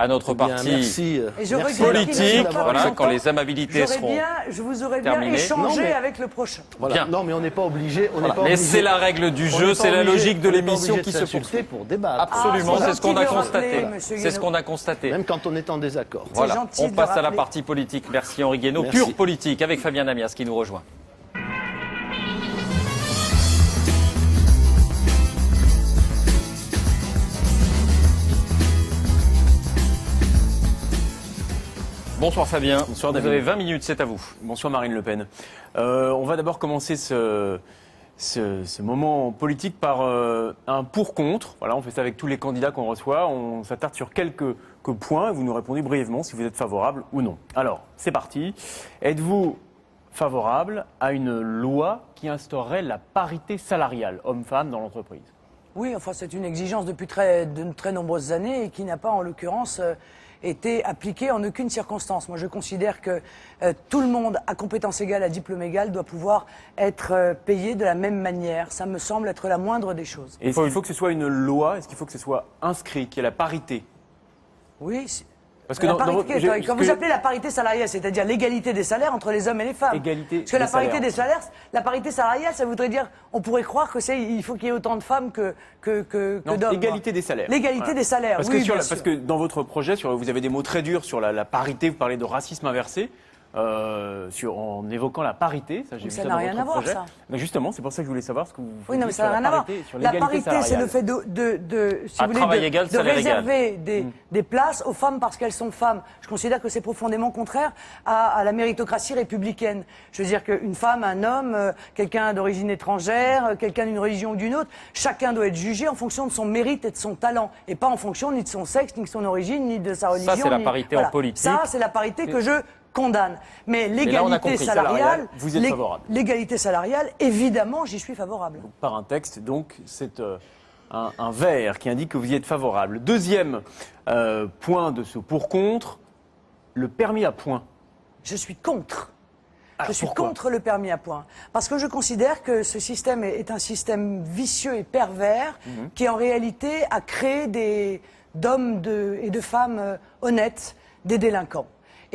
à notre parti politique. Voilà, quand les amabilités seront je vous aurais bien terminées. échangé avec le prochain. Voilà. Non, mais on n'est pas obligé. Mais c'est la règle du jeu, c'est la logique de l'émission qui se poursuit. Pour débattre. Absolument, c'est ce qu'on a constaté. Monsieur C'est ce qu'on a constaté. Même quand on est en désaccord. Voilà, gentil on de passe à la rappeler. partie politique. Merci Henri Guénaud. Merci. Pure politique avec Fabien Damias qui nous rejoint. Bonsoir Fabien. Bonsoir Vous David. avez 20 minutes, c'est à vous. Bonsoir Marine Le Pen. On va d'abord commencer ce moment politique par un pour-contre. Voilà, on fait ça avec tous les candidats qu'on reçoit. On s'attarde sur quelques points et vous nous répondez brièvement si vous êtes favorable ou non. Alors, c'est parti. Êtes-vous favorable à une loi qui instaurerait la parité salariale homme-femme dans l'entreprise? Oui, enfin, c'est une exigence depuis de très nombreuses années et qui n'a pas, en l'occurrence, été appliquée en aucune circonstance. Moi, je considère que tout le monde, à compétence égale, à diplôme égal, doit pouvoir être payé de la même manière. Ça me semble être la moindre des choses. Et est-ce qu'il faut que ce soit une loi? Est-ce qu'il faut que ce soit inscrit, qu'il y ait la parité? Oui. Parce que quand vous appelez la parité salariale, c'est-à-dire l'égalité des salaires entre les hommes et les femmes. Égalité Parce que la des parité salaires. des salaires, la parité salariale, ça voudrait dire, on pourrait croire que il faut qu'il y ait autant de femmes que Non, d'hommes. égalité des salaires. L'égalité des salaires, Parce oui, que, bien sûr. parce que dans votre projet, vous avez des mots très durs sur la parité, vous parlez de racisme inversé, en évoquant la parité. Ça, j'ai vu ça ça n'a dans rien votre à voir, projet. ça. Mais justement, c'est pour ça que je voulais savoir ce que vous Oui, non, mais dites ça sur n'a rien à voir. sur La l'égalité parité, c'est le salariale. fait si À vous voulez, travail égal, de salaire réserver des places aux femmes parce qu'elles sont femmes. Je considère que c'est profondément contraire à la méritocratie républicaine. Je veux dire qu'une femme, un homme, quelqu'un d'origine étrangère, quelqu'un d'une religion ou d'une autre, chacun doit être jugé en fonction de son mérite et de son talent, et pas en fonction ni de son sexe, ni de son origine, ni de sa religion. Ça, c'est la ni- parité voilà. en politique. Ça, c'est la parité que je condamne. Mais là, on a l'égalité compris. salariale, Vous êtes favorable. l'égalité salariale, évidemment, j'y suis favorable. Par un texte, donc, c'est un vert qui indique que vous y êtes favorable. Deuxième point de ce pour-contre, le permis à points. Je suis contre. Alors, Je suis pourquoi contre le permis à points. Parce que je considère que ce système est un système vicieux et pervers qui, en réalité, a créé d'hommes et de femmes honnêtes, des délinquants.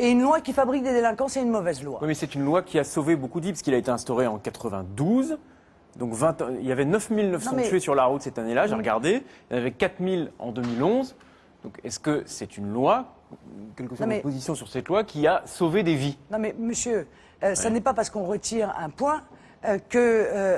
Et une loi qui fabrique des délinquants, c'est une mauvaise loi. Oui, mais c'est une loi qui a sauvé beaucoup de vies, parce qu'il a été instauré en 92. Donc il y avait 9900 Non, mais- tués sur la route cette année-là, j'ai regardé. Il y en avait 4000 en 2011. Donc est-ce que c'est une loi, quelle que soit Non, mais- votre position sur cette loi, qui a sauvé des vies? Non mais monsieur, ça n'est pas parce qu'on retire un point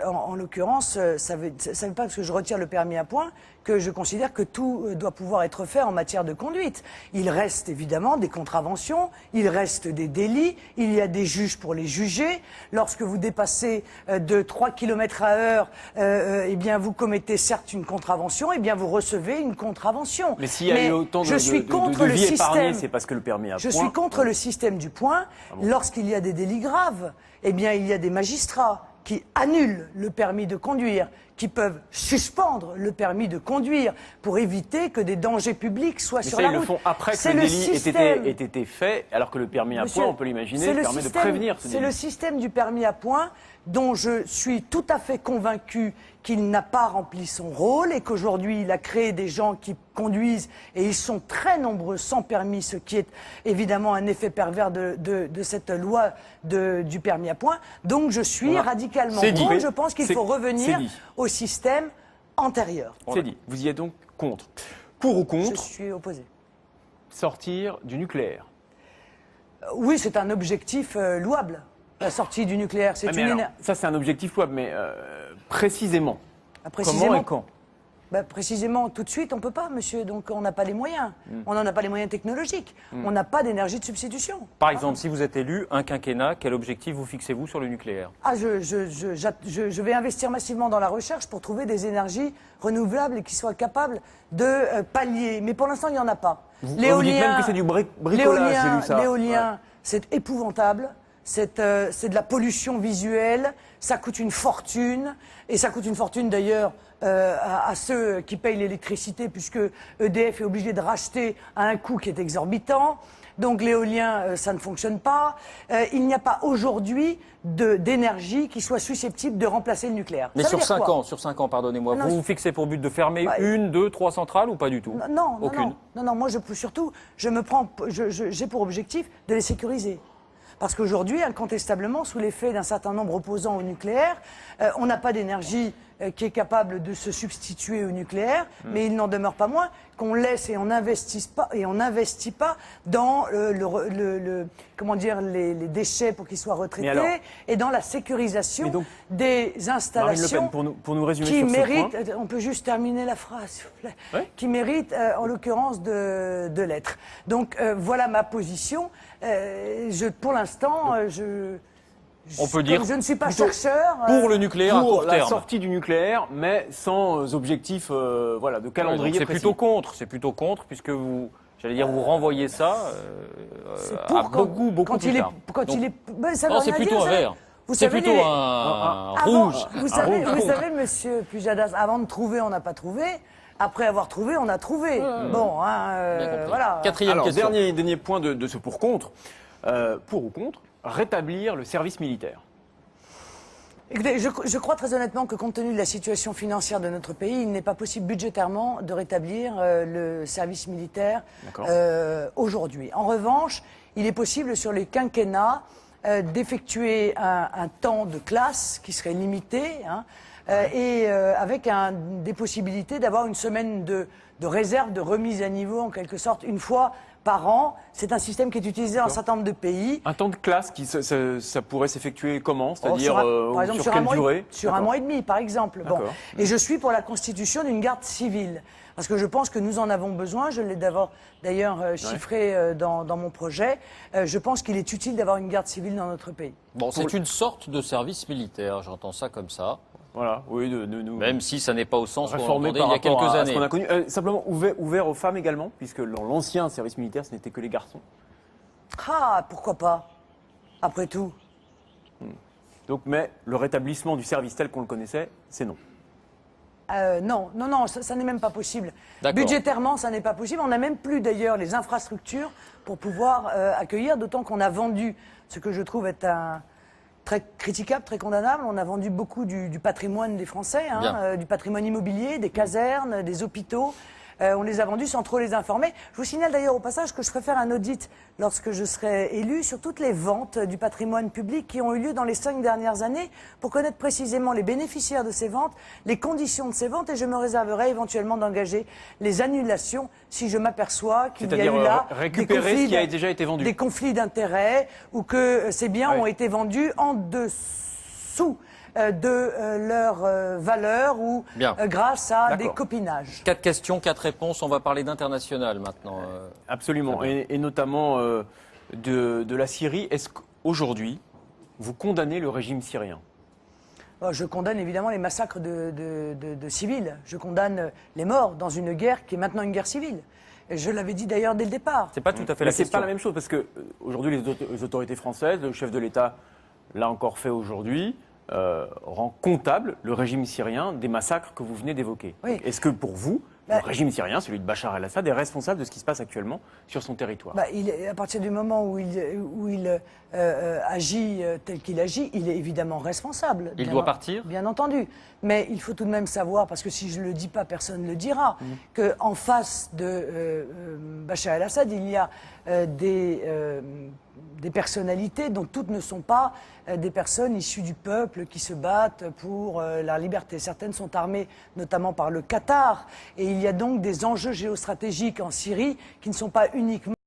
en l'occurrence, ça veut pas parce que je retire le permis à points que je considère que tout doit pouvoir être fait en matière de conduite. Il reste évidemment des contraventions, il reste des délits, il y a des juges pour les juger. Lorsque vous dépassez de 3 km/h, eh bien vous commettez certes une contravention, eh bien vous recevez une contravention. Mais s'il y a eu autant je suis contre le vies épargnées, système. c'est parce que le permis à Je points... suis contre le système du point. Lorsqu'il y a des délits graves, eh bien, il y a des magistrats qui annulent le permis de conduire, qui peuvent suspendre le permis de conduire pour éviter que des dangers publics soient Mais sur ça, la ils le route. font après que C'est le le délit ait système. été fait, alors que le permis à Monsieur, points, on peut l'imaginer, c'est le permet de système- prévenir ce C'est délit. le système du permis à points dont je suis tout à fait convaincu qu'il n'a pas rempli son rôle et qu'aujourd'hui il a créé des gens qui conduisent et ils sont très nombreux sans permis, ce qui est évidemment un effet pervers de cette loi du permis à points. Donc je suis Voilà. radicalement C'est dit. contre. Je pense qu'il C'est- faut revenir c'est dit. au système antérieur. C'est dit. Vous y êtes donc contre. Pour ou Je contre suis opposé. sortir du nucléaire? Oui, c'est un objectif louable. La sortie du nucléaire, c'est Ah, mais une alors, énergie. ça, c'est un objectif louable, mais précisément. Comment et quand? Précisément, tout de suite, on ne peut pas, monsieur. Donc, on n'a pas les moyens. On n'en a pas les moyens technologiques. On n'a pas d'énergie de substitution. Par exemple, si vous êtes élu, un quinquennat, quel objectif vous fixez-vous sur le nucléaire? Ah, je vais investir massivement dans la recherche pour trouver des énergies renouvelables et qui soient capables de pallier. Mais pour l'instant, il n'y en a pas. Vous dites même que c'est du bricolage, j'ai lu ça. L'éolien, c'est épouvantable. c'est de la pollution visuelle, ça coûte une fortune, et ça coûte une fortune d'ailleurs à ceux qui payent l'électricité, puisque EDF est obligé de racheter à un coût qui est exorbitant. Donc l'éolien, ça ne fonctionne pas. Il n'y a pas aujourd'hui d'énergie qui soit susceptible de remplacer le nucléaire. Mais sur 5 ans, pardonnez-moi, vous vous fixez pour but de fermer 1, 2, 3 centrales ou pas du tout? Non, aucune. Non, moi surtout, j'ai pour objectif de les sécuriser. Parce qu'aujourd'hui, incontestablement, sous l'effet d'un certain nombre opposant au nucléaire, on n'a pas d'énergie qui est capable de se substituer au nucléaire, mais il n'en demeure pas moins qu'on laisse et on n'investit pas dans comment dire, les déchets pour qu'ils soient retraités, alors, et dans la sécurisation des installations Marine Le Pen, pour nous résumer qui sur méritent, ce point. on peut juste terminer la phrase, s'il vous plaît, oui, qui méritent en l'occurrence de l'être. Donc voilà ma position. Pour l'instant, on peut dire je ne suis pas chercheur. Pour le nucléaire à court terme. La sortie du nucléaire, mais sans objectif de calendrier c'est précis. plutôt contre, puisque vous renvoyez ça à beaucoup plus tard. C'est plutôt un vert. C'est plutôt un rouge. Vous savez, monsieur Pujadas, avant de trouver, on n'a pas trouvé. Après avoir trouvé, on a trouvé. Bon, voilà. Quatrième question. Dernier point de ce pour-contre. Pour ou contre, rétablir le service militaire. Écoutez, je crois très honnêtement que compte tenu de la situation financière de notre pays, il n'est pas possible budgétairement de rétablir le service militaire aujourd'hui. En revanche, il est possible sur les quinquennats d'effectuer un temps de classe qui serait limité, et avec des possibilités d'avoir une semaine de réserve, de remise à niveau en quelque sorte, une fois par an. C'est un système qui est utilisé dans un certain nombre de pays. Un temps de classe, ça pourrait s'effectuer comment? C'est-à-dire par exemple, sur quelle durée? Sur 1 mois et demi, par exemple. Bon. Et je suis pour la constitution d'une garde civile. Parce que je pense que nous en avons besoin. Je l'ai d'ailleurs chiffré dans mon projet. Je pense qu'il est utile d'avoir une garde civile dans notre pays. Bon, c'est une sorte de service militaire, j'entends ça comme ça. Voilà, oui, même si ça n'est pas au sens où on entendait il y a quelques années. On a connu. Simplement ouvert aux femmes également, puisque dans l'ancien service militaire, ce n'était que les garçons. Ah, pourquoi pas? Après tout. Donc, mais le rétablissement du service tel qu'on le connaissait, c'est non. Non, ça n'est même pas possible. Budgétairement, ça n'est pas possible. On n'a même plus d'ailleurs les infrastructures pour pouvoir accueillir, d'autant qu'on a vendu ce que je trouve être très critiquable, très condamnable. On a vendu beaucoup du patrimoine des Français, du patrimoine immobilier, des casernes, des hôpitaux. On les a vendus sans trop les informer. Je vous signale d'ailleurs au passage que je ferai faire un audit lorsque je serai élu sur toutes les ventes du patrimoine public qui ont eu lieu dans les 5 dernières années pour connaître précisément les bénéficiaires de ces ventes, les conditions de ces ventes, et je me réserverai éventuellement d'engager les annulations si je m'aperçois qu'il y a eu là récupérer ce qui a déjà été vendu. Des conflits d'intérêts ou que ces biens ont été vendus en dessous de leur valeur ou grâce à des copinages. 4 questions, 4 réponses. On va parler d'international maintenant. Absolument, et notamment de la Syrie. Est-ce qu'aujourd'hui, vous condamnez le régime syrien? Je condamne évidemment les massacres de civils. Je condamne les morts dans une guerre qui est maintenant une guerre civile. Et je l'avais dit d'ailleurs dès le départ. C'est pas tout à fait la question. C'est pas la même chose parce que aujourd'hui, les autorités françaises, le chef de l'État l'a encore fait aujourd'hui. Rend comptable le régime syrien des massacres que vous venez d'évoquer. Est-ce que pour vous, le régime syrien, celui de Bachar el-Assad, est responsable de ce qui se passe actuellement sur son territoire? À partir du moment où il agit tel qu'il agit, il est évidemment responsable. Il doit partir? Bien entendu. Mais il faut tout de même savoir, parce que si je ne le dis pas, personne ne le dira, qu'en face de Bachar el-Assad, il y a des personnalités dont toutes ne sont pas des personnes issues du peuple qui se battent pour la liberté. Certaines sont armées notamment par le Qatar. Et il y a donc des enjeux géostratégiques en Syrie qui ne sont pas uniquement